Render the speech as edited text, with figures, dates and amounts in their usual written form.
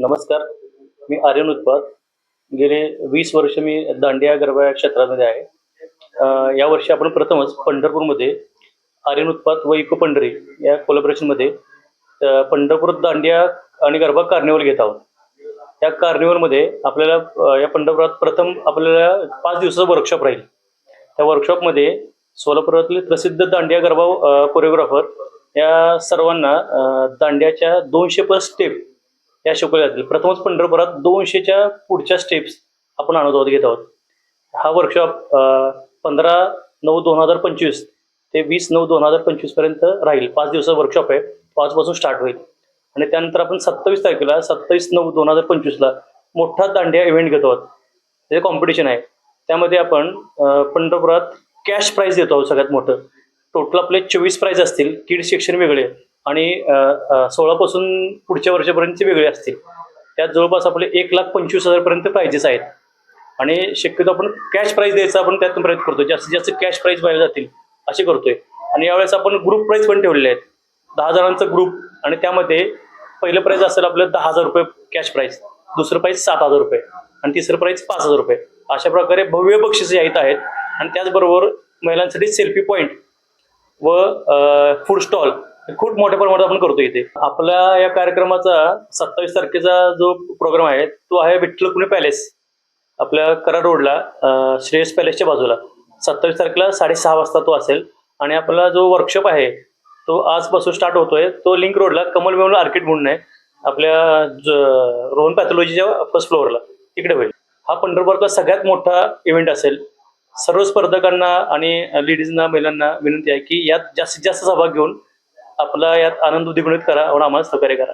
नमस्कार. मी आर्यन उत्पात. गेले 20 वर्ष मी दांडिया गरबा या क्षेत्रामध्ये आहे. यावर्षी आपण प्रथमच पंढरपूरमध्ये आर्यन उत्पात व इको पंढरी या कोलॅबोरेशनमध्ये पंढरपूर दांडिया आणि गरबा कार्निवल घेत आहोत. या कार्निवलमध्ये आपल्याला या पंढरपुरात प्रथम आपल्याला 5 दिवसाचा वर्कशॉप राहील. त्या वर्कशॉपमध्ये सोलापुरातील प्रसिद्ध दांडिया गरबा कोरिओग्राफर या सर्वांना दांडियाच्या 200 प्लस स्टेप या शिकवल्या जातील. प्रथमच पंढरपुरात 200च्या पुढच्या स्टेप्स आपण अनुभव घेत आहोत. हा वर्कशॉप 15/9/2025 ते 20/9/2025 पर्यंत राहील. 5 दिवसाचा वर्कशॉप आहे. 5 पासून स्टार्ट होईल आणि त्यानंतर आपण 27 तारखेला 27/9/2025ला मोठा दांडिया इव्हेंट घेतो आहोत. ते कॉम्पिटिशन आहे. त्यामध्ये आपण पंढरपुरात कॅश प्राइज देतो आहोत. सगळ्यात मोठं टोटल आपले 24 प्राइज असतील. किड्स सेक्शन वेगळे आणि 16 पासून पुढच्या वर्षापर्यंतचे वेगळे असतील. त्यात जवळपास आपले 1,25,000 पर्यंत प्राइजेस आहेत आणि शक्यतो आपण कॅश प्राइज द्यायचा आपण त्यातून प्रयत्न करतो. जास्तीत जास्त कॅश प्राइज पाहिजे जातील असे करतोय. आणि यावेळेस आपण ग्रुप प्राइज पण ठेवलेले आहेत. 10 जणांचा ग्रुप आणि त्यामध्ये पहिलं प्राइज असेल आपलं 10,000 रुपये कॅश प्राइज, दुसरं प्राइज 7,000 रुपये आणि तिसरं प्राइज 5,000 रुपये. अशा प्रकारे भव्य बक्षिसे येत आहेत. आणि त्याचबरोबर महिलांसाठी सेल्फी पॉईंट व फूड स्टॉल खूप मोठ्या प्रमाणात आपण करतो इथे. आपल्या या कार्यक्रमाचा 27 तारखेचा जो प्रोग्राम आहे तो आहे विठ्ठल रुक्मिणी पॅलेस, आपल्या कराड रोडला श्रेयस पॅलेसच्या बाजूला. 27 तारखेला 6:30 वाजता तो असेल. आणि आपला जो वर्कशॉप आहे तो आजपासून स्टार्ट होतोय. तो लिंक रोडला कमल मेमोरियल आर्किड म्हणून आहे, आपल्या रोहन पॅथॉलॉजीच्या फर्स्ट फ्लोअरला तिकडे होईल. हा पंढरपूरचा सगळ्यात मोठा इव्हेंट असेल. सर्व स्पर्धकांना आणि लेडीजना, महिलांना विनंती आहे की यात जास्तीत जास्त सहभाग घेऊन आपला यात आनंद द्विगुणित करा आणि आम्हाला सहकार्य करा.